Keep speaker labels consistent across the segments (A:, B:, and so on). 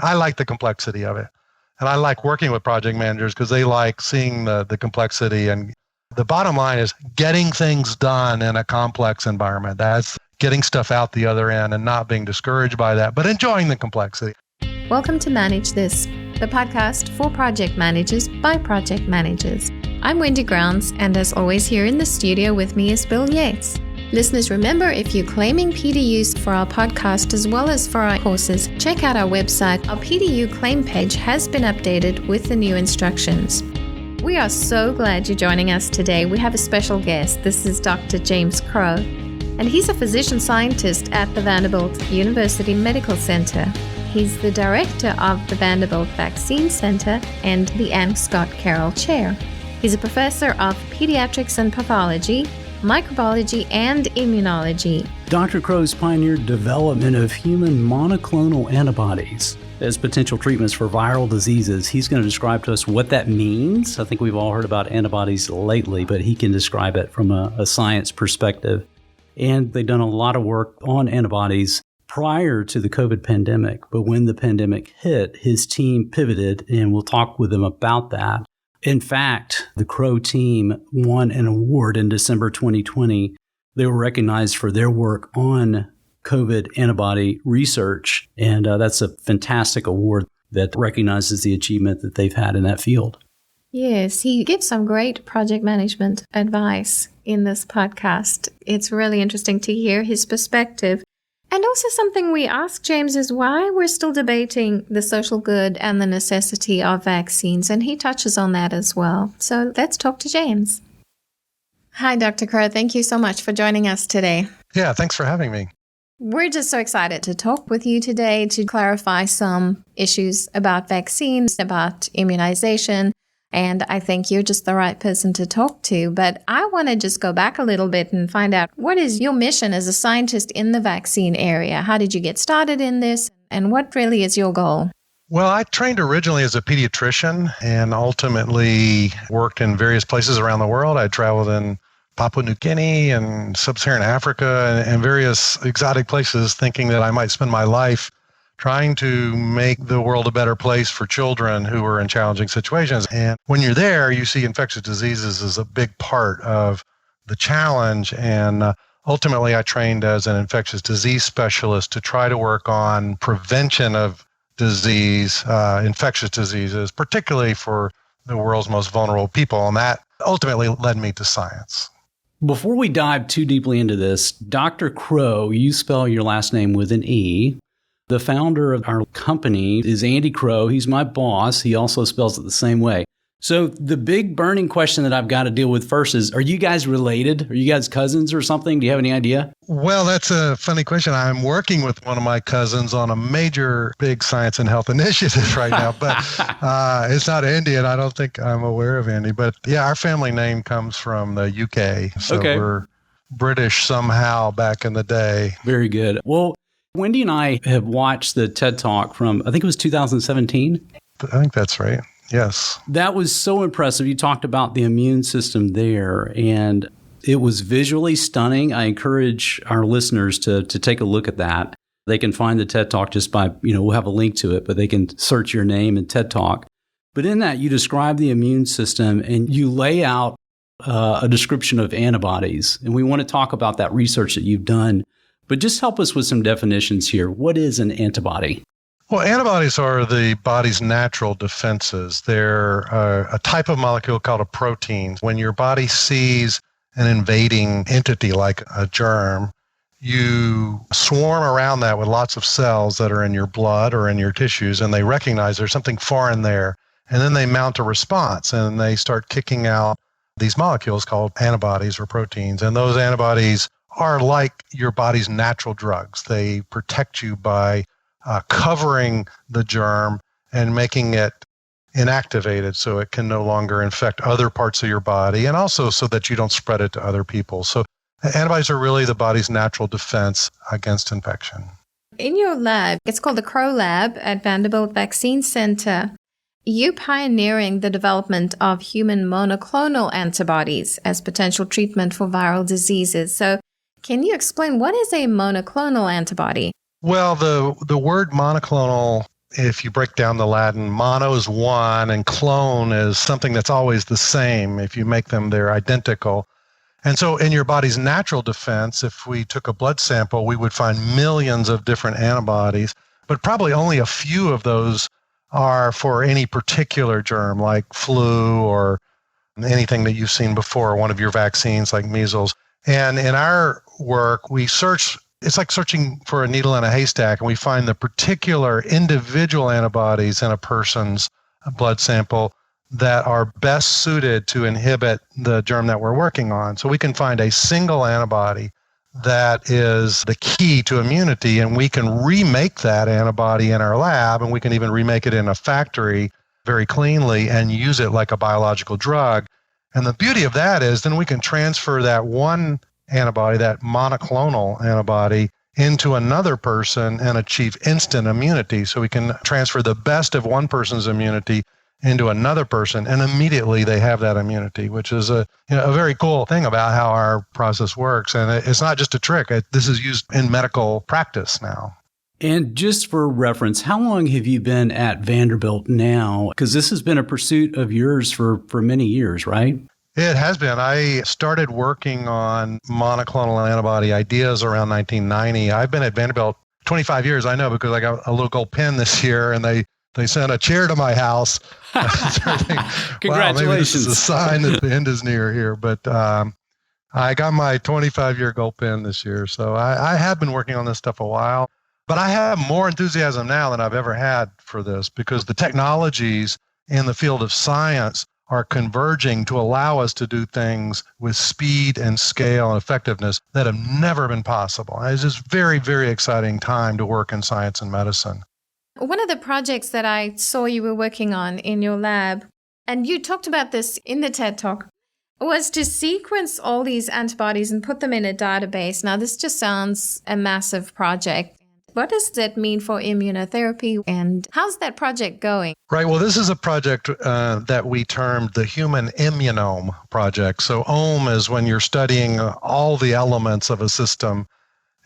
A: I like the complexity of it. And I like working with project managers because they like seeing the complexity. And the bottom line is getting things done in a complex environment. That's getting stuff out the other end and not being discouraged by that, but enjoying the complexity.
B: Welcome to Manage This, the podcast for project managers by project managers. I'm Wendy Grounds, and as always here in the studio with me is Bill Yates. Listeners, remember, if you're claiming PDUs for our podcast as well as for our courses, check out our website. Our PDU claim page has been updated with the new instructions. We are so glad you're joining us today. We have a special guest. This is Dr. James Crowe, and he's a physician scientist at the Vanderbilt University Medical Center. He's the director of the Vanderbilt Vaccine Center and the Anne Scott Carell Chair. He's a professor of Pediatrics and Pathology, Microbiology and Immunology.
C: Dr. Crowe's pioneered development of human monoclonal antibodies as potential treatments for viral diseases. He's going to describe to us what that means. I think we've all heard about antibodies lately, but he can describe it from a science perspective. And they've done a lot of work on antibodies prior to the COVID pandemic. But when the pandemic hit, his team pivoted, and we'll talk with him about that. In fact, the Crowe team won an award in December 2020. They were recognized for their work on COVID antibody research, and that's a fantastic award that recognizes the achievement that they've had in that field.
B: Yes, he gives some great project management advice in this podcast. It's really interesting to hear his perspective. And also something we asked James is why we're still debating the social good and the necessity of vaccines, and he touches on that as well. So let's talk to James. Hi, Dr. Crowe. Thank you so much for joining us today.
A: Yeah, thanks for having me.
B: We're just so excited to talk with you today to clarify some issues about vaccines, about immunization. And I think you're just the right person to talk to. But I want to just go back a little bit and find out, what is your mission as a scientist in the vaccine area? How did you get started in this? And what really is your goal?
A: Well, I trained originally as a pediatrician and ultimately worked in various places around the world. I traveled in Papua New Guinea and Sub-Saharan Africa and various exotic places, thinking that I might spend my life trying to make the world a better place for children who are in challenging situations. And when you're there, you see infectious diseases as a big part of the challenge. And ultimately, I trained as an infectious disease specialist to try to work on prevention of disease, infectious diseases, particularly for the world's most vulnerable people. And that ultimately led me to science.
C: Before we dive too deeply into this, Dr. Crowe, you spell your last name with an E. The founder of our company is Andy Crowe. He's my boss. He also spells it the same way. So the big burning question that I've got to deal with first is, are you guys related? Are you guys cousins or something? Do you have any idea?
A: Well, that's a funny question. I'm working with one of my cousins on a major big science and health initiative right now, but it's not Andy, and I don't think I'm aware of Andy. But yeah, our family name comes from the UK. So We're British somehow back in the day.
C: Very good. Well, Wendy and I have watched the TED Talk from, I think it was 2017.
A: I think that's right. Yes.
C: That was so impressive. You talked about the immune system there, and it was visually stunning. I encourage our listeners to take a look at that. They can find the TED Talk just by, we'll have a link to it, but they can search your name and TED Talk. But in that, you describe the immune system and you lay out a description of antibodies. And we want to talk about that research that you've done. But just help us with some definitions here. What is an antibody?
A: Well, antibodies are the body's natural defenses. They're a type of molecule called a protein. When your body sees an invading entity like a germ, you swarm around that with lots of cells that are in your blood or in your tissues, and they recognize there's something foreign there. And then they mount a response, and they start kicking out these molecules called antibodies or proteins. And those antibodies are like your body's natural drugs. They protect you by covering the germ and making it inactivated so it can no longer infect other parts of your body, and also so that you don't spread it to other people. So antibodies are really the body's natural defense against infection.
B: In your lab, it's called the Crowe Lab at Vanderbilt Vaccine Center, you're pioneering the development of human monoclonal antibodies as potential treatment for viral diseases. So can you explain what is a monoclonal antibody?
A: Well, the word monoclonal if you break down the Latin, mono is one and clone is something that's always the same. If you make them, they're identical. And so in your body's natural defense, if we took a blood sample, we would find millions of different antibodies, but probably only a few of those are for any particular germ like flu or anything that you've seen before, one of your vaccines like measles. And in our work, we search, it's like searching for a needle in a haystack, and we find the particular individual antibodies in a person's blood sample that are best suited to inhibit the germ that we're working on. So we can find a single antibody that is the key to immunity, and we can remake that antibody in our lab, and we can even remake it in a factory very cleanly and use it like a biological drug. And the beauty of that is then we can transfer that one antibody, that monoclonal antibody, into another person and achieve instant immunity. So we can transfer the best of one person's immunity into another person, and immediately they have that immunity, which is a very cool thing about how our process works. And it's not just a trick. This is used in medical practice now.
C: And just for reference, how long have you been at Vanderbilt now? Because this has been a pursuit of yours for many years, right?
A: It has been. I started working on monoclonal antibody ideas around 1990. I've been at Vanderbilt 25 years, I know, because I got a little gold pin this year, and they sent a chair to my house.
C: Congratulations.
A: Wow, maybe this is a sign that the end is near here. But I got my 25-year gold pin this year. So I have been working on this stuff a while. But I have more enthusiasm now than I've ever had for this, because the technologies in the field of science are converging to allow us to do things with speed and scale and effectiveness that have never been possible. It's just very, very exciting time to work in science and medicine.
B: One of the projects that I saw you were working on in your lab, and you talked about this in the TED Talk, was to sequence all these antibodies and put them in a database. Now, this just sounds a massive project. What does that mean for immunotherapy, and how's that project going?
A: Right. Well, this is a project that we termed the Human Immunome Project. So OME is when you're studying all the elements of a system.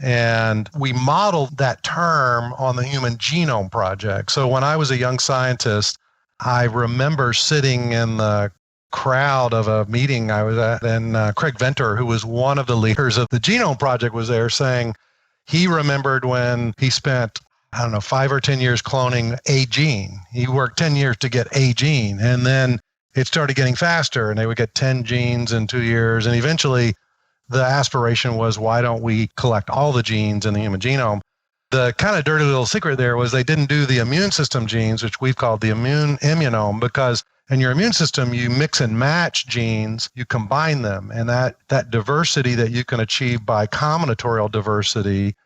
A: And we modeled that term on the Human Genome Project. So when I was a young scientist, I remember sitting in the crowd of a meeting I was at, and Craig Venter, who was one of the leaders of the Genome Project, was there saying he remembered when he spent, 5 or 10 years cloning a gene. He worked 10 years to get a gene, and then it started getting faster, and they would get 10 genes in 2 years, and eventually the aspiration was, why don't we collect all the genes in the human genome? The kind of dirty little secret there was they didn't do the immune system genes, which we've called the immunome, because in your immune system, you mix and match genes, you combine them, and that diversity that you can achieve by combinatorial diversity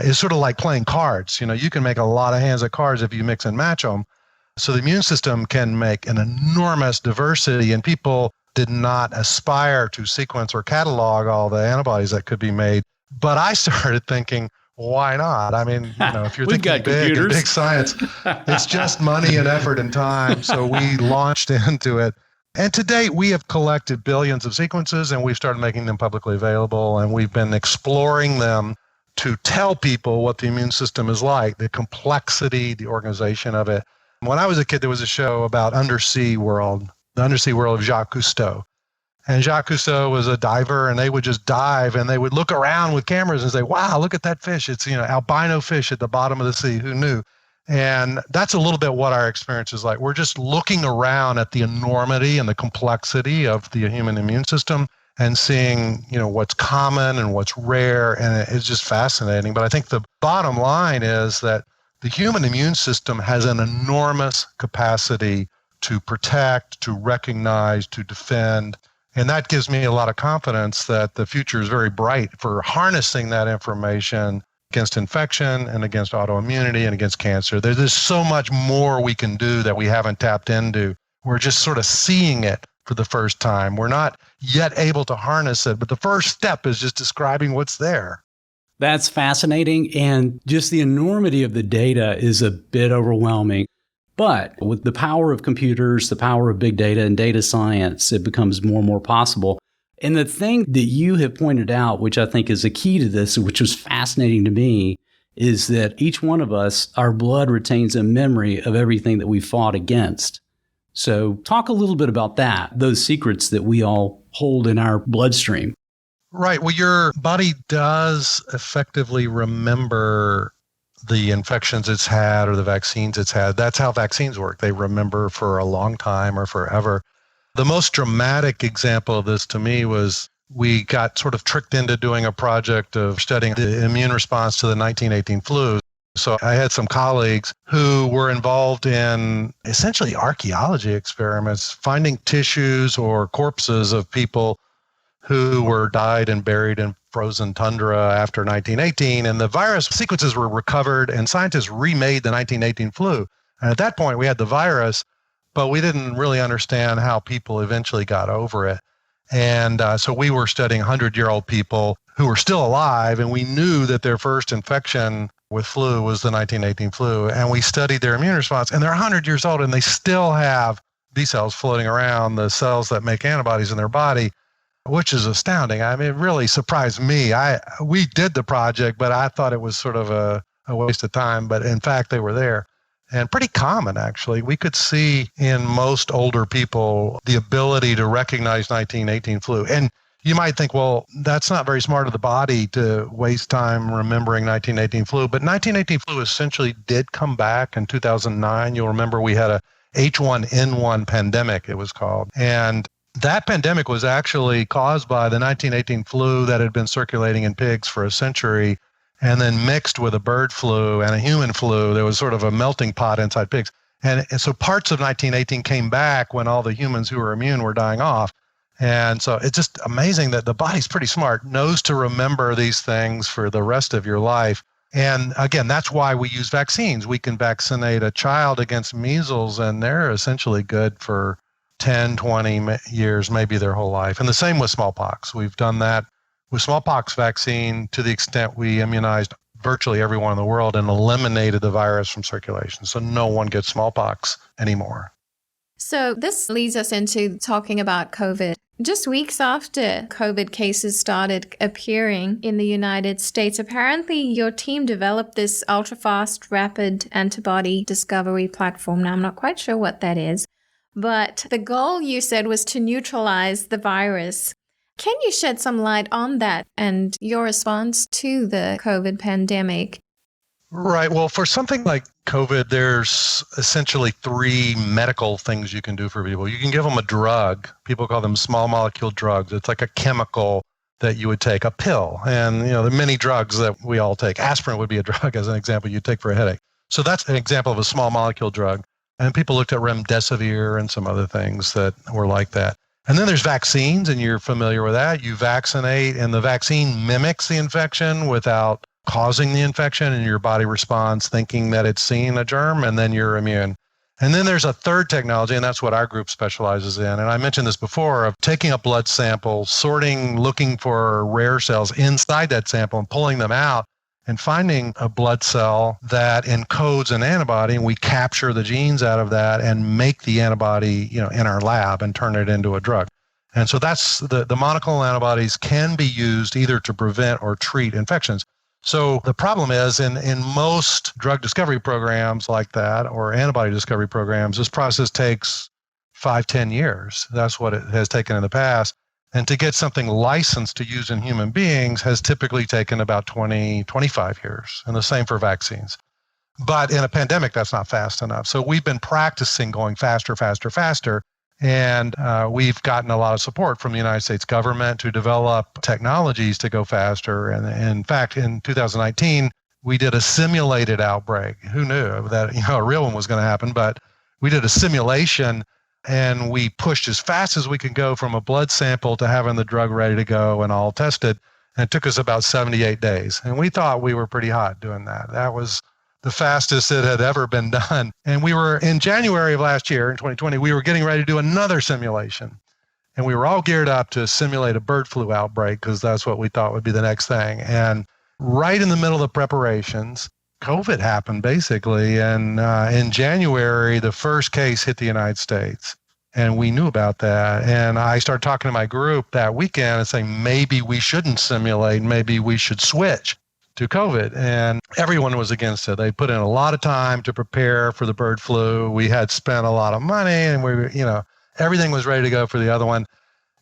A: is sort of like playing cards. You can make a lot of hands of cards if you mix and match them. So the immune system can make an enormous diversity, and people did not aspire to sequence or catalog all the antibodies that could be made. But I started thinking, why not? I mean, if you're thinking big and big science, it's just money and effort and time. So we launched into it. And to date, we have collected billions of sequences, and we've started making them publicly available. And we've been exploring them to tell people what the immune system is like, the complexity, the organization of it. When I was a kid, there was a show about undersea world, the undersea world of Jacques Cousteau. And Jacques Cousteau was a diver, and they would just dive, and they would look around with cameras and say, wow, look at that fish. It's, albino fish at the bottom of the sea. Who knew? And that's a little bit what our experience is like. We're just looking around at the enormity and the complexity of the human immune system and seeing, what's common and what's rare. And it's just fascinating. But I think the bottom line is that the human immune system has an enormous capacity to protect, to recognize, to defend. And that gives me a lot of confidence that the future is very bright for harnessing that information against infection and against autoimmunity and against cancer. There's so much more we can do that we haven't tapped into. We're just sort of seeing it for the first time. We're not yet able to harness it, but the first step is just describing what's there.
C: That's fascinating. And just the enormity of the data is a bit overwhelming. But with the power of computers, the power of big data and data science, it becomes more and more possible. And the thing that you have pointed out, which I think is a key to this, which was fascinating to me, is that each one of us, our blood retains a memory of everything that we fought against. So talk a little bit about that, those secrets that we all hold in our bloodstream.
A: Right. Well, your body does effectively remember the infections it's had or the vaccines it's had. That's how vaccines work. They remember for a long time or forever. The most dramatic example of this to me was we got sort of tricked into doing a project of studying the immune response to the 1918 flu. So I had some colleagues who were involved in essentially archaeology experiments, finding tissues or corpses of people who were died and buried in frozen tundra after 1918. And the virus sequences were recovered and scientists remade the 1918 flu. And at that point, we had the virus, but we didn't really understand how people eventually got over it. And so we were studying 100-year-old people who were still alive, and we knew that their first infection with flu was the 1918 flu. And we studied their immune response, and they're 100 years old, and they still have B cells floating around, the cells that make antibodies in their body, which is astounding. I mean, it really surprised me. We did the project, but I thought it was sort of a waste of time. But in fact, they were there. And pretty common, actually. We could see in most older people the ability to recognize 1918 flu. And you might think, well, that's not very smart of the body to waste time remembering 1918 flu. But 1918 flu essentially did come back in 2009. You'll remember we had a H1N1 pandemic, it was called. And that pandemic was actually caused by the 1918 flu that had been circulating in pigs for a century, and then mixed with a bird flu and a human flu. There was sort of a melting pot inside pigs. And so parts of 1918 came back when all the humans who were immune were dying off. And so it's just amazing that the body's pretty smart, knows to remember these things for the rest of your life. And again, that's why we use vaccines. We can vaccinate a child against measles, and they're essentially good for 10, 20 years, maybe their whole life. And the same with smallpox. We've done that with smallpox vaccine to the extent we immunized virtually everyone in the world and eliminated the virus from circulation. So no one gets smallpox anymore.
B: So this leads us into talking about COVID. Just weeks after COVID cases started appearing in the United States, apparently your team developed this ultra-fast rapid antibody discovery platform. Now, I'm not quite sure what that is, but the goal, you said, was to neutralize the virus. Can you shed some light on that and your response to the COVID pandemic?
A: Right. Well, for something like COVID, there's essentially three medical things you can do for people. You can give them a drug. People call them small molecule drugs. It's like a chemical that you would take, a pill. And, there are many drugs that we all take. Aspirin would be a drug, as an example, you'd take for a headache. So that's an example of a small molecule drug. And people looked at remdesivir and some other things that were like that. And then there's vaccines, and you're familiar with that. You vaccinate, and the vaccine mimics the infection without causing the infection, and your body responds thinking that it's seeing a germ, and then you're immune. And then there's a third technology, and that's what our group specializes in. And I mentioned this before, of taking a blood sample, sorting, looking for rare cells inside that sample and pulling them out and finding a blood cell that encodes an antibody, and we capture the genes out of that and make the antibody, in our lab and turn it into a drug. And so that's the monoclonal antibodies can be used either to prevent or treat infections. So the problem is in most drug discovery programs like that, or antibody discovery programs, this process takes 5-10 years. That's what it has taken in the past. And to get something licensed to use in human beings has typically taken about 20-25 years, and the same for vaccines. But in a pandemic, that's not fast enough. So we've been practicing going faster, and we've gotten a lot of support from the United States government to develop technologies to go faster. And in fact, in 2019, we did a simulated outbreak. Who knew that a real one was going to happen? But we did a simulation, and we pushed as fast as we could go from a blood sample to having the drug ready to go and all tested. And it took us about 78 days. And we thought we were pretty hot doing that. That was the fastest it had ever been done. And we were in January of last year, in 2020, we were getting ready to do another simulation. And we were all geared up to simulate a bird flu outbreak because that's what we thought would be the next thing. And right in the middle of the preparations, COVID happened basically. And in January, the first case hit the United States. And we knew about that. And I started talking to my group that weekend and saying, maybe we shouldn't simulate, maybe we should switch. to COVID, and everyone was against it. They put in a lot of time to prepare for the bird flu. We had spent a lot of money, and everything was ready to go for the other one.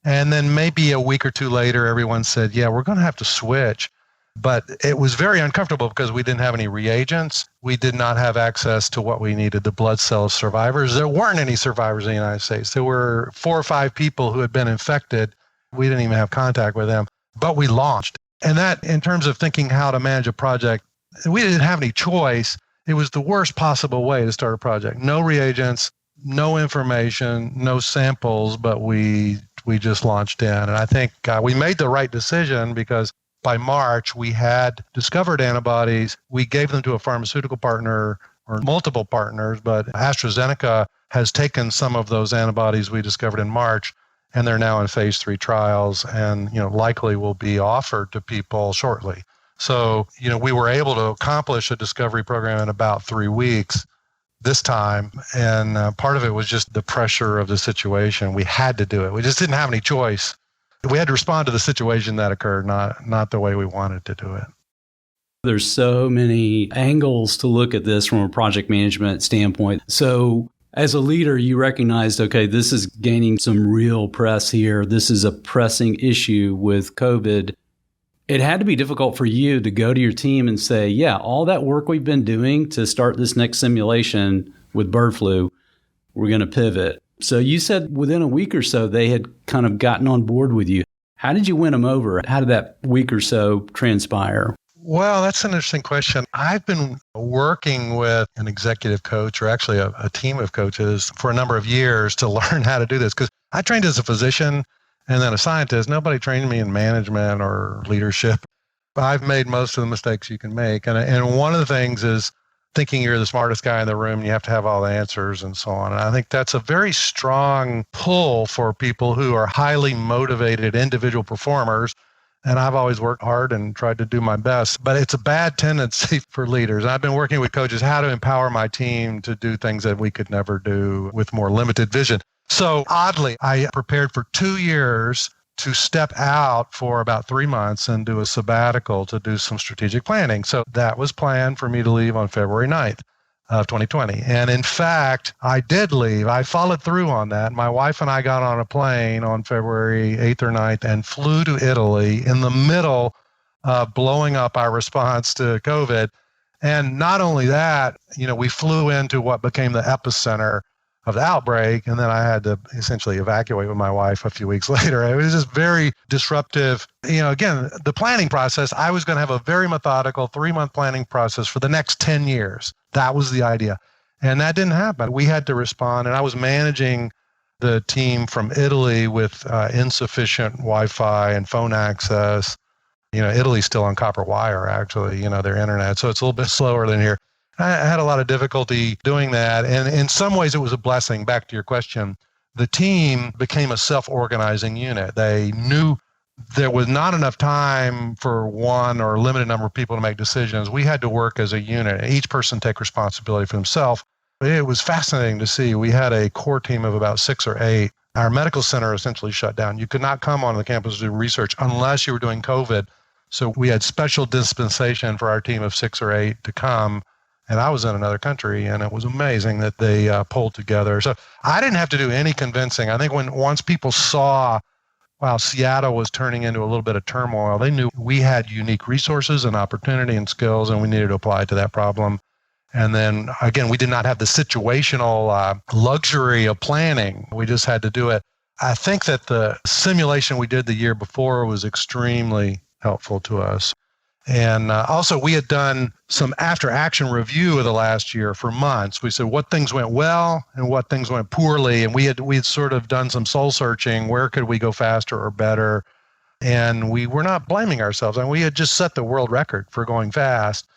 A: And then maybe a week or two later, everyone said, yeah, we're going to have to switch. But it was very uncomfortable because we didn't have any reagents. We did not have access to what we needed, the blood cell survivors. There weren't any survivors in the United States. There were 4 or 5 people who had been infected. We didn't even have contact with them, but we launched. And that, in terms of thinking how to manage a project, we didn't have any choice. It was the worst possible way to start a project. No reagents, no information, no samples, but we just launched in. And I think we made the right decision because by March, we had discovered antibodies. We gave them to a pharmaceutical partner or multiple partners, but AstraZeneca has taken some of those antibodies we discovered in March, and they're now in phase 3 trials and likely will be offered to people shortly. So, we were able to accomplish a discovery program in about 3 weeks this time, and part of it was just the pressure of the situation. We had to do it. We just didn't have any choice. We had to respond to the situation that occurred, not the way we wanted to do it.
C: There's so many angles to look at this from a project management standpoint. So as a leader, you recognized, okay, this is gaining some real press here. This is a pressing issue with COVID. It had to be difficult for you to go to your team and say, yeah, all that work we've been doing to start this next simulation with bird flu, we're going to pivot. So you said within a week or so, they had kind of gotten on board with you. How did you win them over? How did that week or so transpire?
A: Well, that's an interesting question. I've been working with an executive coach, or actually a team of coaches, for a number of years to learn how to do this, because I trained as a physician and then a scientist. Nobody trained me in management or leadership. I've made most of the mistakes you can make. And one of the things is thinking you're the smartest guy in the room, and you have to have all the answers and so on. And I think that's a very strong pull for people who are highly motivated individual performers. And I've always worked hard and tried to do my best, but it's a bad tendency for leaders. And I've been working with coaches how to empower my team to do things that we could never do with more limited vision. So oddly, I prepared for 2 years to step out for about 3 months and do a sabbatical to do some strategic planning. So that was planned for me to leave on February 9th of 2020. And in fact, I did leave. I followed through on that. My wife and I got on a plane on February 8th or 9th and flew to Italy in the middle of blowing up our response to COVID. And not only that, we flew into what became the epicenter of the outbreak, and then I had to essentially evacuate with my wife a few weeks later. It was just very disruptive. Again, the planning process, I was going to have a very methodical 3-month planning process for the next 10 years. That was the idea. And that didn't happen. We had to respond, and I was managing the team from Italy with insufficient Wi-Fi and phone access. Italy's still on copper wire, actually, their internet. So it's a little bit slower than here. I had a lot of difficulty doing that. And in some ways, it was a blessing. Back to your question, the team became a self-organizing unit. They knew there was not enough time for one or a limited number of people to make decisions. We had to work as a unit, and each person take responsibility for themselves. It was fascinating to see. We had a core team of about 6 or 8. Our medical center essentially shut down. You could not come onto the campus to do research unless you were doing COVID. So we had special dispensation for our team of 6 or 8 to come. And I was in another country, and it was amazing that they pulled together. So I didn't have to do any convincing. I think once people saw, wow, Seattle was turning into a little bit of turmoil, they knew we had unique resources and opportunity and skills, and we needed to apply to that problem. And then, again, we did not have the situational luxury of planning. We just had to do it. I think that the simulation we did the year before was extremely helpful to us. And also, we had done some after-action review of the last year for months. We said what things went well and what things went poorly. And we had sort of done some soul-searching. Where could we go faster or better? And we were not blaming ourselves. And we had just set the world record for going fast,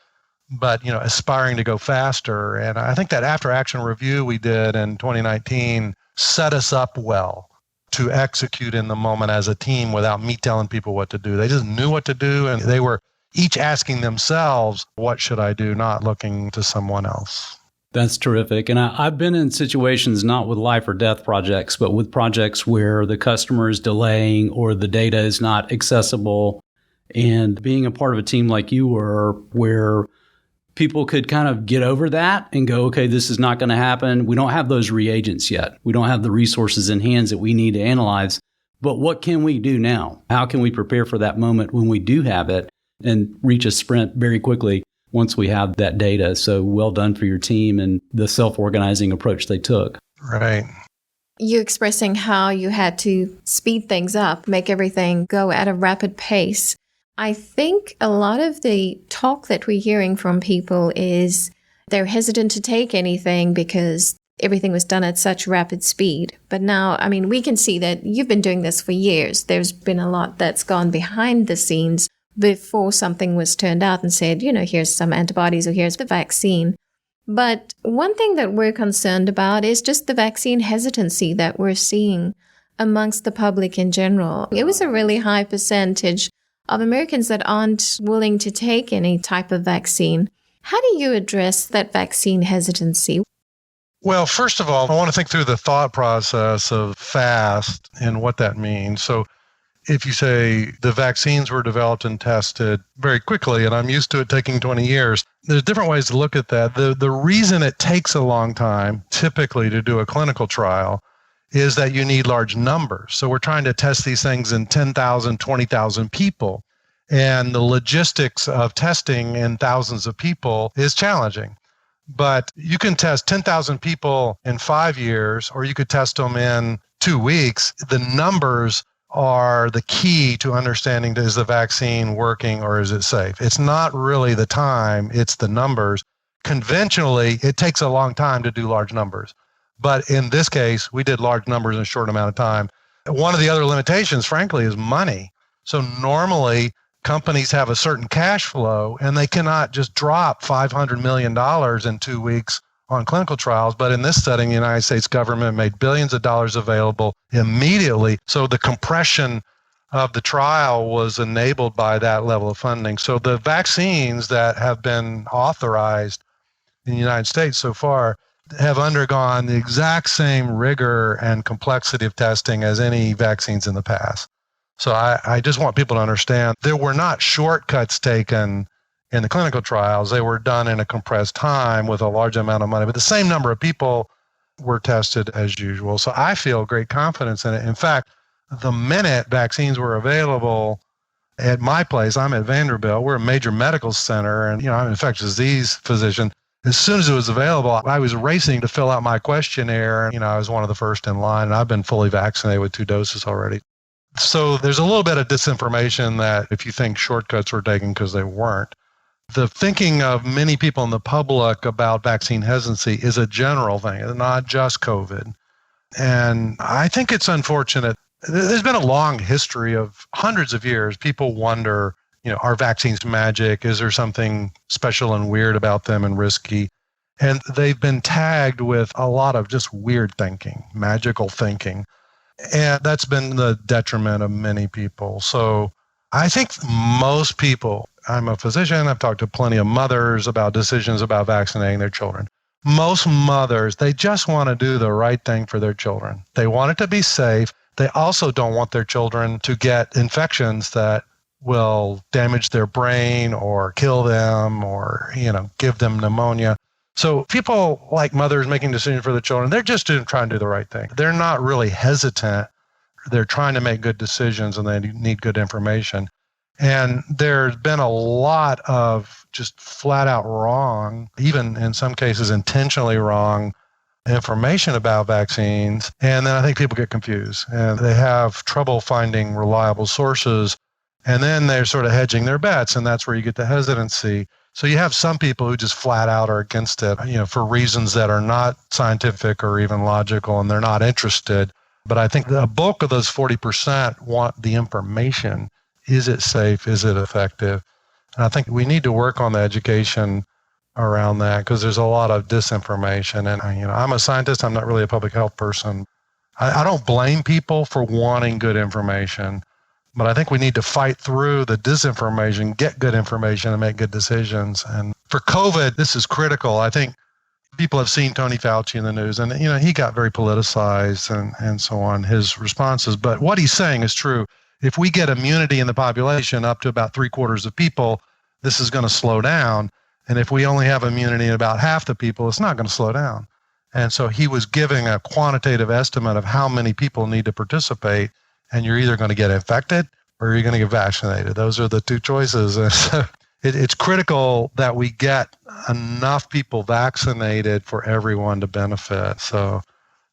A: but aspiring to go faster. And I think that after-action review we did in 2019 set us up well to execute in the moment as a team without me telling people what to do. They just knew what to do, and they were each asking themselves, what should I do, not looking to someone else.
C: That's terrific. And I've been in situations not with life or death projects, but with projects where the customer is delaying or the data is not accessible. And being a part of a team like you were, where people could kind of get over that and go, okay, this is not going to happen. We don't have those reagents yet. We don't have the resources in hands that we need to analyze. But what can we do now? How can we prepare for that moment when we do have it and reach a sprint very quickly once we have that data? So well done for your team and the self-organizing approach they took.
A: Right.
B: You expressing how you had to speed things up, make everything go at a rapid pace. I think a lot of the talk that we're hearing from people is they're hesitant to take anything because everything was done at such rapid speed. But now, I mean, we can see that you've been doing this for years. There's been a lot that's gone behind the scenes before something was turned out and said, here's some antibodies or here's the vaccine. But one thing that we're concerned about is just the vaccine hesitancy that we're seeing amongst the public in general. It was a really high percentage of Americans that aren't willing to take any type of vaccine. How do you address that vaccine hesitancy?
A: Well, first of all, I want to think through the thought process of fast and what that means. So if you say the vaccines were developed and tested very quickly, and I'm used to it taking 20 years, there's different ways to look at that. The reason it takes a long time, typically, to do a clinical trial is that you need large numbers. So we're trying to test these things in 10,000, 20,000 people. And the logistics of testing in thousands of people is challenging. But you can test 10,000 people in 5 years, or you could test them in 2 weeks. The numbers are the key to understanding, is the vaccine working or is it safe? It's not really the time, it's the numbers. Conventionally, it takes a long time to do large numbers. But in this case, we did large numbers in a short amount of time. One of the other limitations, frankly, is money. So normally, companies have a certain cash flow, and they cannot just drop $500 million in 2 weeks on clinical trials. But in this setting, the United States government made billions of dollars available immediately. So the compression of the trial was enabled by that level of funding. So the vaccines that have been authorized in the United States so far have undergone the exact same rigor and complexity of testing as any vaccines in the past. So I just want people to understand there were not shortcuts taken in the clinical trials. They were done in a compressed time with a large amount of money, but the same number of people were tested as usual. So I feel great confidence in it. In fact, the minute vaccines were available at my place, I'm at Vanderbilt, we're a major medical center, and I'm an infectious disease physician. As soon as it was available, I was racing to fill out my questionnaire. I was one of the first in line, and I've been fully vaccinated with 2 doses already. So there's a little bit of disinformation that if you think shortcuts were taken, because they weren't. The thinking of many people in the public about vaccine hesitancy is a general thing, not just COVID. And I think it's unfortunate. There's been a long history of hundreds of years. People wonder, are vaccines magic? Is there something special and weird about them and risky? And they've been tagged with a lot of just weird thinking, magical thinking. And that's been the detriment of many people. So I think most people, I'm a physician, I've talked to plenty of mothers about decisions about vaccinating their children. Most mothers, they just want to do the right thing for their children. They want it to be safe. They also don't want their children to get infections that will damage their brain or kill them or, give them pneumonia. So people like mothers making decisions for their children, they're just trying to do the right thing. They're not really hesitant. They're trying to make good decisions, and they need good information. And there's been a lot of just flat out wrong, even in some cases intentionally wrong, information about vaccines. And then I think people get confused and they have trouble finding reliable sources. And then they're sort of hedging their bets, and that's where you get the hesitancy. So you have some people who just flat out are against it, for reasons that are not scientific or even logical, and they're not interested. But I think the bulk of those 40% want the information. Is it safe? Is it effective? And I think we need to work on the education around that, because there's a lot of disinformation. And, I'm a scientist. I'm not really a public health person. I don't blame people for wanting good information. But I think we need to fight through the disinformation, get good information, and make good decisions. And for COVID, this is critical. I think people have seen Tony Fauci in the news, and he got very politicized and so on, his responses. But what he's saying is true. if we get immunity in the population up to about 3/4 of people, this is going to slow down. And if we only have immunity in about half the people, it's not going to slow down. And so he was giving a quantitative estimate of how many people need to participate, and you're either going to get infected or you're going to get vaccinated. Those are the two choices. And so it's critical that we get enough people vaccinated for everyone to benefit. So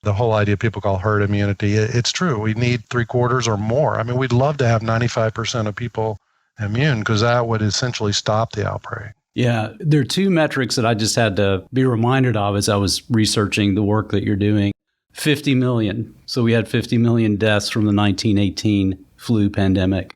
A: the whole idea people call herd immunity, it's true. We need 3/4 or more. I mean, we'd love to have 95% of people immune because that would essentially stop the outbreak.
C: Yeah, there are two metrics that I just had to be reminded of as I was researching the work that you're doing. 50 million. So we had 50 million deaths from the 1918 flu pandemic.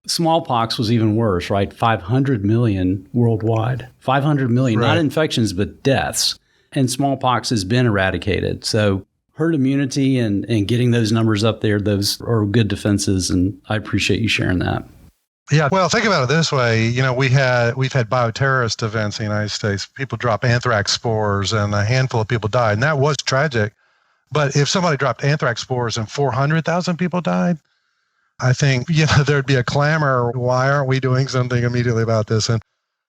C: Smallpox was even worse, right? 500 million worldwide. 500 million,
A: right.
C: Not infections, but deaths. And smallpox has been eradicated. So herd immunity and getting those numbers up there, those are good defenses. And I appreciate you sharing that.
A: Yeah, well, think about it this way. We've had bioterrorist events in the United States. People drop anthrax spores and a handful of people died. And that was tragic. But if somebody dropped anthrax spores and 400,000 people died, I think, there'd be a clamor. Why aren't we doing something immediately about this? And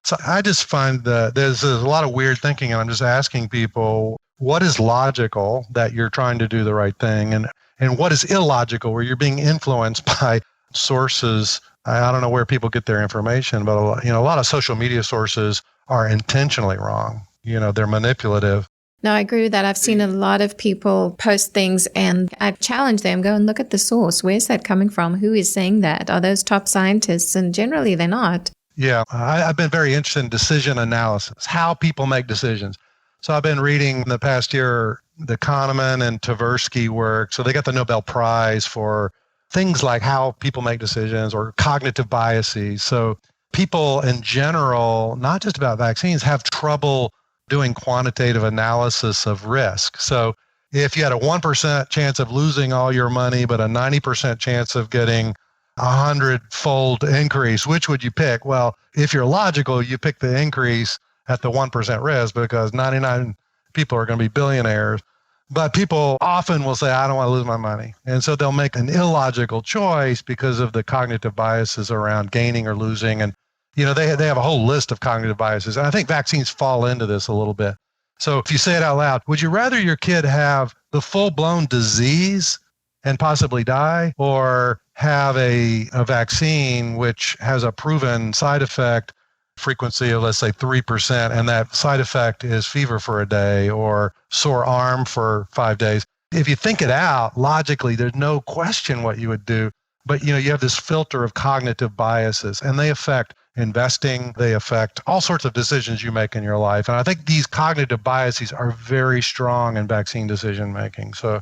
A: so I just find that there's a lot of weird thinking. And I'm just asking people, what is logical that you're trying to do the right thing? And what is illogical where you're being influenced by sources? I don't know where people get their information, but a lot of social media sources are intentionally wrong. They're manipulative.
B: No, I agree with that. I've seen a lot of people post things and I challenge them, go and look at the source. Where's that coming from? Who is saying that? Are those top scientists? And generally they're not.
A: Yeah, I've been very interested in decision analysis, how people make decisions. So I've been reading in the past year the Kahneman and Tversky work. So they got the Nobel Prize for things like how people make decisions or cognitive biases. So people in general, not just about vaccines, have trouble doing quantitative analysis of risk. So if you had a 1% chance of losing all your money, but a 90% chance of getting 100-fold increase, which would you pick? Well, if you're logical, you pick the increase at the 1% risk because 99 people are going to be billionaires. But people often will say, I don't want to lose my money. And so they'll make an illogical choice because of the cognitive biases around gaining or losing. And, they have a whole list of cognitive biases. And I think vaccines fall into this a little bit. So if you say it out loud, would you rather your kid have the full-blown disease and possibly die, or have a vaccine which has a proven side effect frequency of, let's say, 3%, and that side effect is fever for a day or sore arm for 5 days? If you think it out, logically, there's no question what you would do. But, you have this filter of cognitive biases, and they affect investing. They affect all sorts of decisions you make in your life. And I think these cognitive biases are very strong in vaccine decision making. So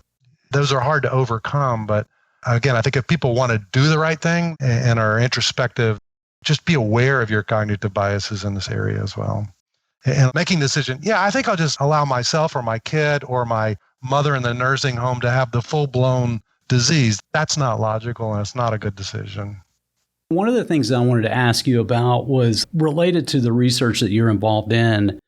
A: those are hard to overcome. But again, I think if people want to do the right thing and are introspective, just be aware of your cognitive biases in this area as well. And making the decision, I think I'll just allow myself or my kid or my mother in the nursing home to have the full-blown disease. That's not logical, and it's not a good decision.
C: One of the things that I wanted to ask you about was related to the research that you're involved in.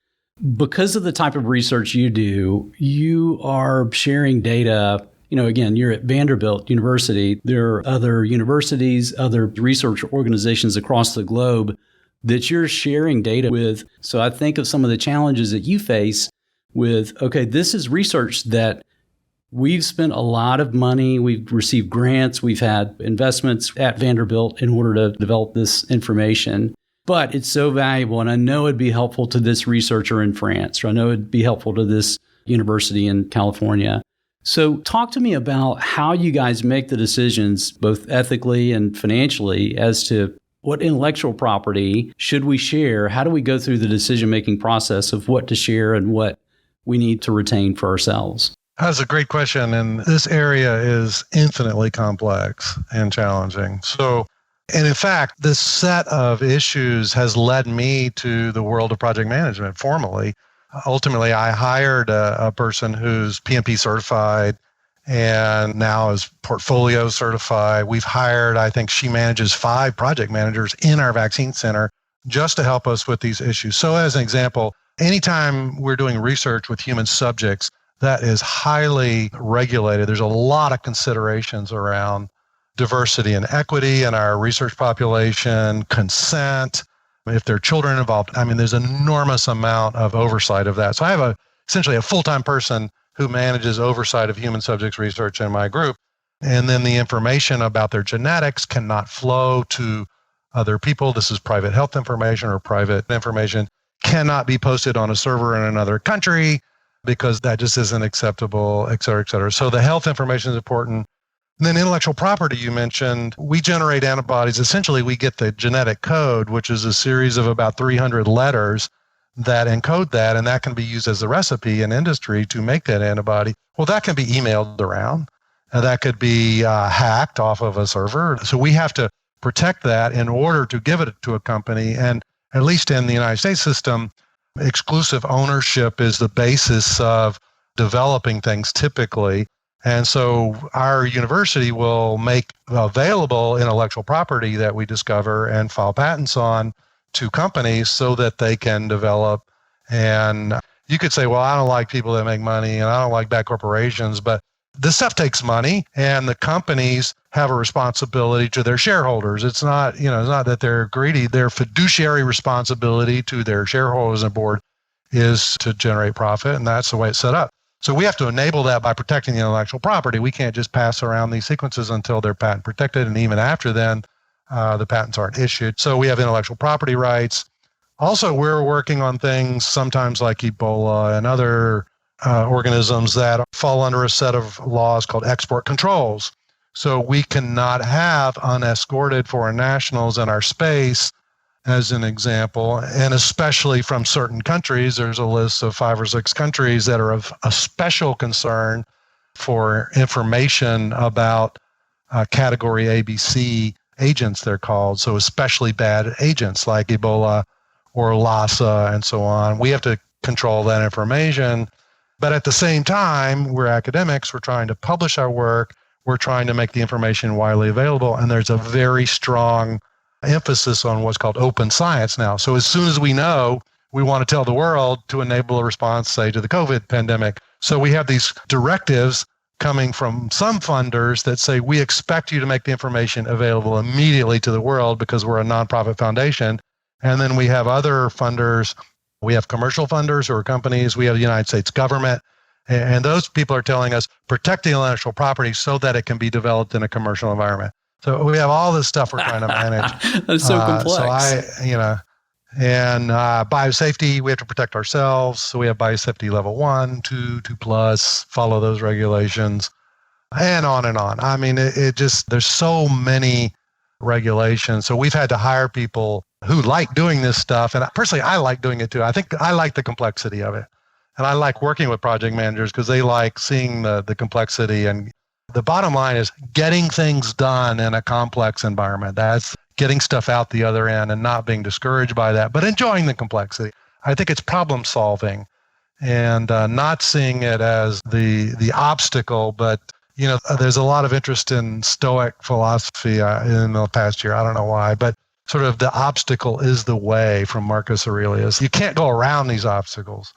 C: Because of the type of research you do, you are sharing data. Again, you're at Vanderbilt University. There are other universities, other research organizations across the globe that you're sharing data with. So I think of some of the challenges that you face with, okay, this is research that we've spent a lot of money. We've received grants. We've had investments at Vanderbilt in order to develop this information. But it's so valuable. And I know it'd be helpful to this researcher in France, or I know it'd be helpful to this university in California. So talk to me about how you guys make the decisions, both ethically and financially, as to what intellectual property should we share? How do we go through the decision-making process of what to share and what we need to retain for ourselves?
A: That's a great question. And this area is infinitely complex and challenging. And in fact, this set of issues has led me to the world of project management formally. Ultimately, I hired a person who's PMP certified and now is portfolio certified. We've hired, I think she manages 5 project managers in our vaccine center just to help us with these issues. So as an example, anytime we're doing research with human subjects, that is highly regulated. There's a lot of considerations around diversity and equity in our research population, consent, if there are children involved. I mean, there's an enormous amount of oversight of that. So I have essentially a full-time person who manages oversight of human subjects research in my group. And then the information about their genetics cannot flow to other people. This is private health information or private information, cannot be posted on a server in another country because that just isn't acceptable, et cetera, et cetera. So the health information is important. And then intellectual property, you mentioned, we generate antibodies. Essentially, we get the genetic code, which is a series of about 300 letters that encode that, and that can be used as a recipe in industry to make that antibody. Well, that can be emailed around. That could be hacked off of a server. So we have to protect that in order to give it to a company. And at least in the United States system, exclusive ownership is the basis of developing things typically. And so our university will make available intellectual property that we discover and file patents on to companies so that they can develop. And you could say, well, I don't like people that make money and I don't like bad corporations, but this stuff takes money and the companies have a responsibility to their shareholders. It's not, it's not that they're greedy. Their fiduciary responsibility to their shareholders and board is to generate profit, and that's the way it's set up. So we have to enable that by protecting the intellectual property. We can't just pass around these sequences until they're patent protected, and even after then, the patents aren't issued. So we have intellectual property rights. Also, we're working on things sometimes like Ebola and other organisms that fall under a set of laws called export controls. So we cannot have unescorted foreign nationals in our space, as an example, and especially from certain countries. There's a list of 5 or 6 countries that are of a special concern for information about category ABC agents, they're called. So especially bad agents like Ebola or Lassa and so on. We have to control that information. But at the same time, we're academics, we're trying to publish our work, we're trying to make the information widely available, and there's a very strong emphasis on what's called open science now. So as soon as we know, we want to tell the world to enable a response, say, to the COVID pandemic. So we have these directives coming from some funders that say, we expect you to make the information available immediately to the world because we're a nonprofit foundation. And then we have other funders. We have commercial funders or companies. We have the United States government. And those people are telling us, protect the intellectual property so that it can be developed in a commercial environment. So we have all this stuff we're trying to manage.
C: That's so complex.
A: And biosafety, we have to protect ourselves. So we have biosafety level 1, 2, 2+, follow those regulations, and on and on. I mean, it just, there's so many regulations. So we've had to hire people who like doing this stuff. And personally, I like doing it too. I think I like the complexity of it. And I like working with project managers because they like seeing the complexity. And the bottom line is getting things done in a complex environment. That's getting stuff out the other end and not being discouraged by that, but enjoying the complexity. I think it's problem solving and not seeing it as the obstacle. But, there's a lot of interest in Stoic philosophy in the past year. I don't know why, but sort of the obstacle is the way from Marcus Aurelius. You can't go around these obstacles.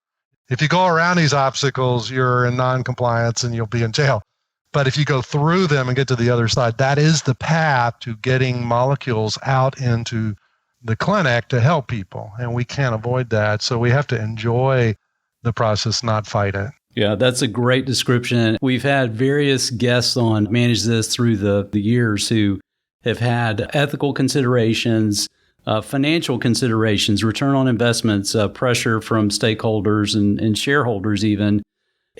A: If you go around these obstacles, you're in non-compliance and you'll be in jail. But if you go through them and get to the other side, that is the path to getting molecules out into the clinic to help people. And we can't avoid that. So we have to enjoy the process, not fight it.
C: Yeah, that's a great description. We've had various guests on Manage This through the years who have had ethical considerations, financial considerations, return on investments, pressure from stakeholders and shareholders even,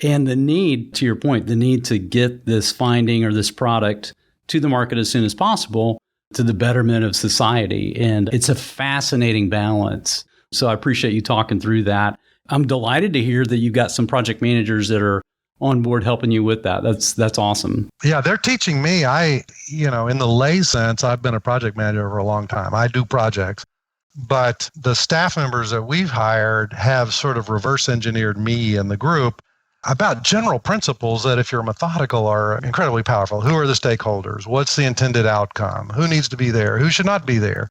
C: and the need, to your point, the need to get this finding or this product to the market as soon as possible to the betterment of society. And it's a fascinating balance. So I appreciate you talking through that. I'm delighted to hear that you've got some project managers that are on board helping you with that. That's awesome.
A: Yeah, they're teaching me. In the lay sense, I've been a project manager for a long time. I do projects, but the staff members that we've hired have sort of reverse engineered me and the group about general principles that, if you're methodical, are incredibly powerful. Who are the stakeholders? What's the intended outcome? Who needs to be there? Who should not be there?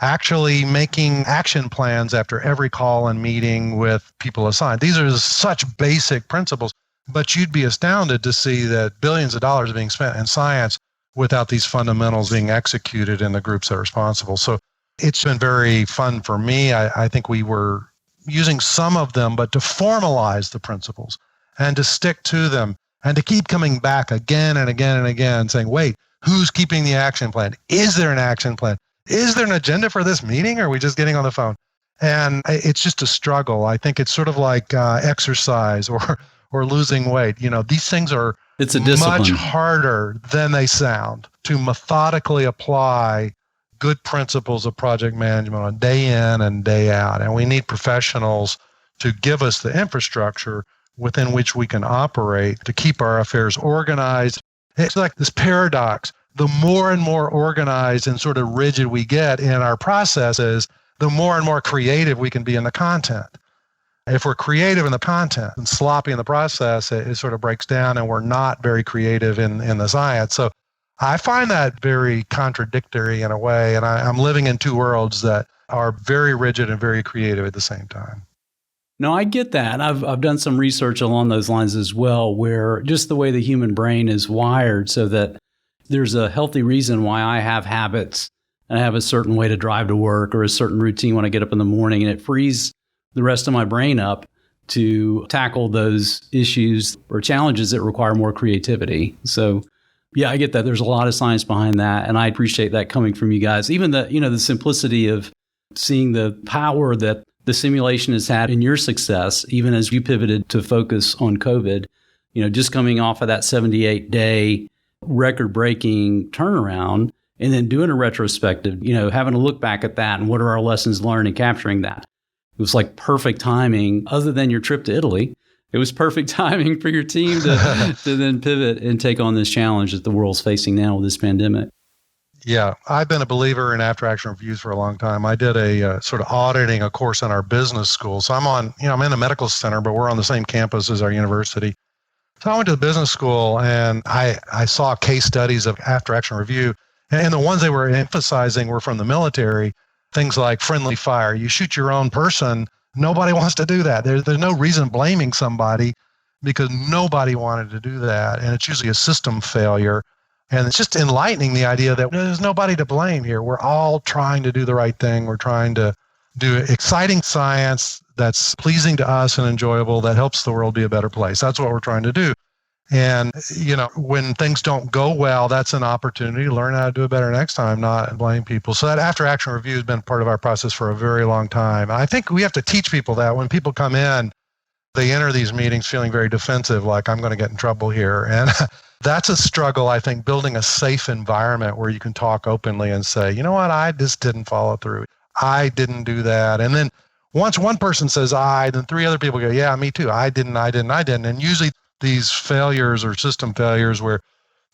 A: Actually making action plans after every call and meeting with people assigned. These are such basic principles, but you'd be astounded to see that billions of dollars are being spent in science without these fundamentals being executed in the groups that are responsible. So it's been very fun for me. I think we were using some of them, but to formalize the principles and to stick to them and to keep coming back again and again and again saying, wait, who's keeping the action plan? Is there an action plan? Is there an agenda for this meeting? Or are we just getting on the phone? And it's just a struggle. I think it's sort of like exercise or losing weight. These things are much harder than they sound to methodically apply good principles of project management on day in and day out. And we need professionals to give us the infrastructure within which we can operate to keep our affairs organized. It's like this paradox. The more and more organized and sort of rigid we get in our processes, the more and more creative we can be in the content. If we're creative in the content and sloppy in the process, it sort of breaks down and we're not very creative in the science. So I find that very contradictory in a way, and I'm living in two worlds that are very rigid and very creative at the same time.
C: No, I get that. I've done some research along those lines as well, where just the way the human brain is wired so that there's a healthy reason why I have habits and I have a certain way to drive to work or a certain routine when I get up in the morning, and it frees the rest of my brain up to tackle those issues or challenges that require more creativity. So yeah, I get that. There's a lot of science behind that, and I appreciate that coming from you guys. Even the simplicity of seeing the power that the simulation has had in your success, even as you pivoted to focus on COVID, just coming off of that 78-day record-breaking turnaround and then doing a retrospective, having to look back at that and what are our lessons learned and capturing that. It was like perfect timing, other than your trip to Italy. It was perfect timing for your team to then pivot and take on this challenge that the world's facing now with this pandemic.
A: Yeah, I've been a believer in after-action reviews for a long time. I did a sort of auditing a course in our business school. So I'm in a medical center, but we're on the same campus as our university. So I went to the business school and I saw case studies of after-action review. And the ones they were emphasizing were from the military, things like friendly fire. You shoot your own person. Nobody wants to do that. There's no reason blaming somebody because nobody wanted to do that. And it's usually a system failure. And it's just enlightening, the idea that there's nobody to blame here. We're all trying to do the right thing. We're trying to do exciting science that's pleasing to us and enjoyable, that helps the world be a better place. That's what we're trying to do. And, when things don't go well, that's an opportunity to learn how to do it better next time, not blame people. So that after-action review has been part of our process for a very long time. And I think we have to teach people that when people come in, they enter these meetings feeling very defensive, like I'm going to get in trouble here. And that's a struggle, I think, building a safe environment where you can talk openly and say, you know what, I just didn't follow through. I didn't do that. And then once one person says I, then three other people go, yeah, me too. I didn't. And usually these failures or system failures where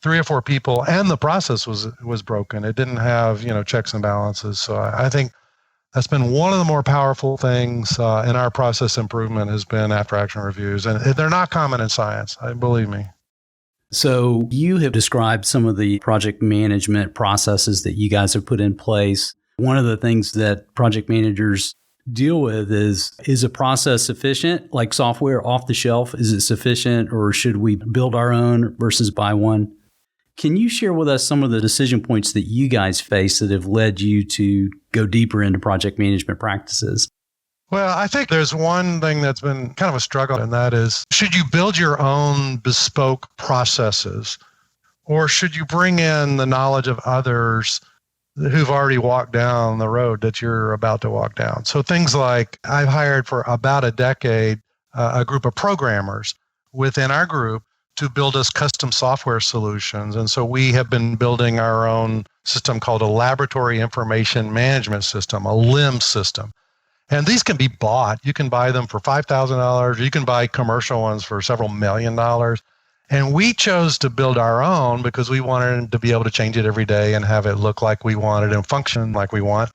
A: three or four people and the process was broken. It didn't have, checks and balances. So I think that's been one of the more powerful things in our process improvement has been after-action reviews. And they're not common in science, believe me.
C: So you have described some of the project management processes that you guys have put in place. One of the things that project managers deal with is a process sufficient, like software off the shelf? Is it sufficient, or should we build our own versus buy one? Can you share with us some of the decision points that you guys face that have led you to go deeper into project management practices?
A: Well, I think there's one thing that's been kind of a struggle, and that is, should you build your own bespoke processes, or should you bring in the knowledge of others who've already walked down the road that you're about to walk down? So things like, I've hired for about a decade a group of programmers within our group to build us custom software solutions. And so we have been building our own system called a Laboratory Information Management System, a LIM system. And these can be bought. You can buy them for $5,000. You can buy commercial ones for several $1 million. And we chose to build our own because we wanted to be able to change it every day and have it look like we wanted and function like we want.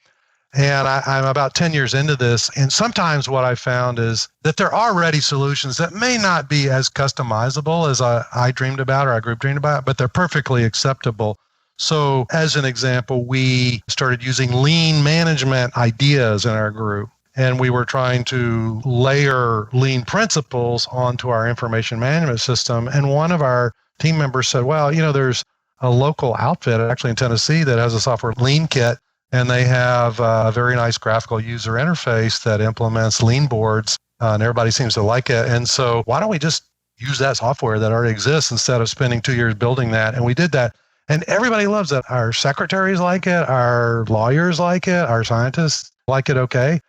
A: And I'm about 10 years into this. And sometimes what I found is that there are already solutions that may not be as customizable as I dreamed about or our group dreamed about, but they're perfectly acceptable. So as an example, we started using lean management ideas in our group. And we were trying to layer lean principles onto our information management system. And one of our team members said, well, there's a local outfit, actually in Tennessee, that has a software lean kit, and they have a very nice graphical user interface that implements lean boards, and everybody seems to like it. And so why don't we just use that software that already exists instead of spending 2 years building that? And we did that. And everybody loves it. Our secretaries like it. Our lawyers like it. Our scientists like it okay.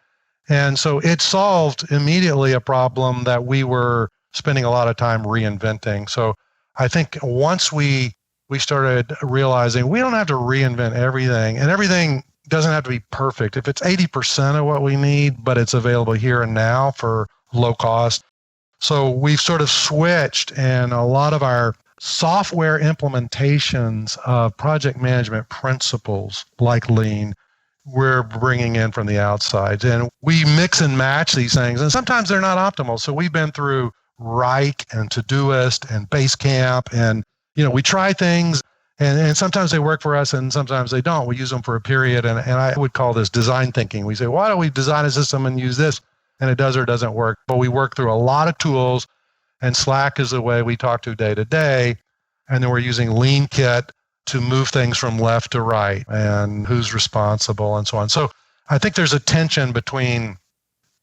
A: And so it solved immediately a problem that we were spending a lot of time reinventing. So I think once we started realizing we don't have to reinvent everything, and everything doesn't have to be perfect. If it's 80% of what we need, but it's available here and now for low cost. So we've sort of switched, and a lot of our software implementations of project management principles like lean, we're bringing in from the outside. And we mix and match these things, and sometimes they're not optimal. So we've been through Wrike and Todoist and Basecamp, and we try things, and sometimes they work for us and sometimes they don't. We use them for a period, and I would call this design thinking. We say, why don't we design a system and use this? And it does or doesn't work. But we work through a lot of tools, and Slack is the way we talk to day, and then we're using Lean Kit to move things from left to right and who's responsible and so on. So I think there's a tension between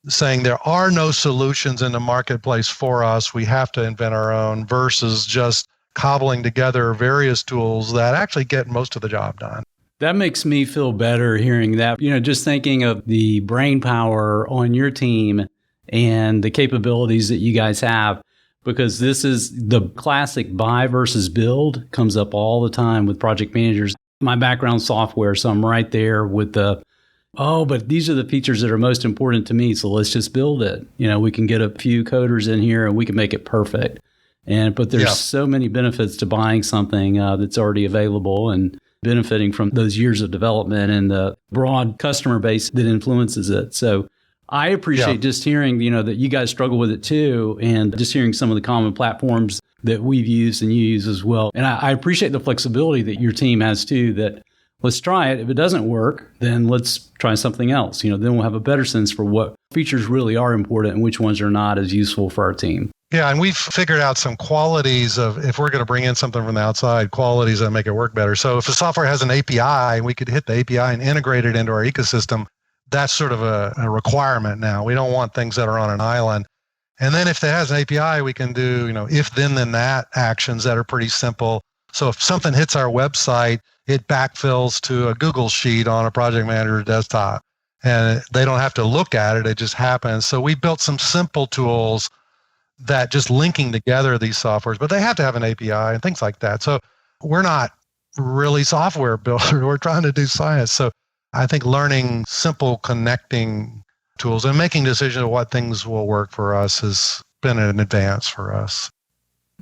A: saying there are no solutions in the marketplace for us, we have to invent our own, versus just cobbling together various tools that actually get most of the job done.
C: That makes me feel better hearing that. Just thinking of the brain power on your team and the capabilities that you guys have, because this is the classic buy versus build comes up all the time with project managers. My background software, so I'm right there with but these are the features that are most important to me, so let's just build it. We can get a few coders in here and we can make it perfect. But there's so many benefits to buying something that's already available and benefiting from those years of development and the broad customer base that influences it. So I appreciate just hearing, that you guys struggle with it too, and just hearing some of the common platforms that we've used and you use as well. And I appreciate the flexibility that your team has too, that let's try it. If it doesn't work, then let's try something else. Then we'll have a better sense for what features really are important and which ones are not as useful for our team.
A: Yeah, and we've figured out some qualities of, if we're going to bring in something from the outside, qualities that make it work better. So if the software has an API, we could hit the API and integrate it into our ecosystem. That's sort of a requirement now. We don't want things that are on an island. And then if it has an API, we can do, if then that actions that are pretty simple. So if something hits our website, it backfills to a Google sheet on a project manager's desktop. And they don't have to look at it. It just happens. So we built some simple tools that just linking together these softwares, but they have to have an API and things like that. So we're not really software builders. We're trying to do science. So I think learning simple connecting tools and making decisions of what things will work for us has been an advance for us.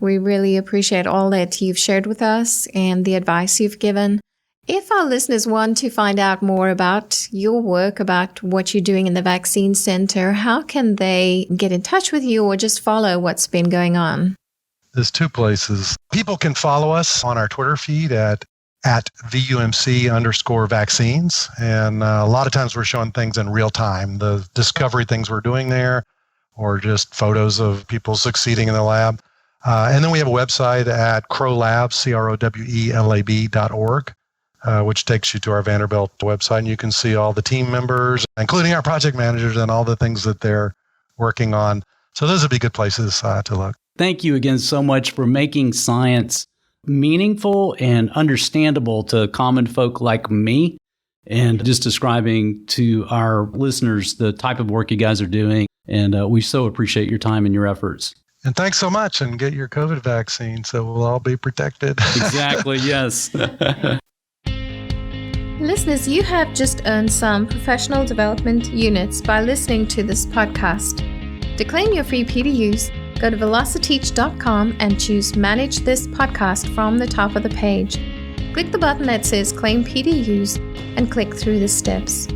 B: We really appreciate all that you've shared with us and the advice you've given. If our listeners want to find out more about your work, about what you're doing in the Vaccine Center, how can they get in touch with you or just follow what's been going on?
A: There's two places. People can follow us on our Twitter feed at VUMC_vaccines. And a lot of times we're showing things in real time, the discovery things we're doing there, or just photos of people succeeding in the lab. And then we have a website at Crowe Lab, CROWELAB.org. Which takes you to our Vanderbilt website, and you can see all the team members, including our project managers, and all the things that they're working on. So those would be good places to look.
C: Thank you again so much for making science meaningful and understandable to common folk like me, and just describing to our listeners the type of work you guys are doing. And we so appreciate your time and your efforts.
A: And thanks so much, and get your COVID vaccine so we'll all be protected.
C: Exactly, yes.
B: Listeners, you have just earned some professional development units by listening to this podcast. To claim your free PDUs, go to velociteach.com and choose Manage This Podcast from the top of the page. Click the button that says Claim PDUs and click through the steps.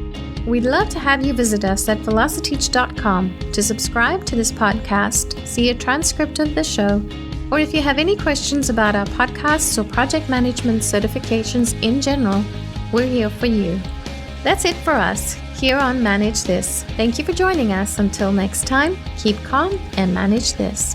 B: We'd love to have you visit us at velociteach.com to subscribe to this podcast, see a transcript of the show, or if you have any questions about our podcasts or project management certifications in general, we're here for you. That's it for us here on Manage This. Thank you for joining us. Until next time, keep calm and manage this.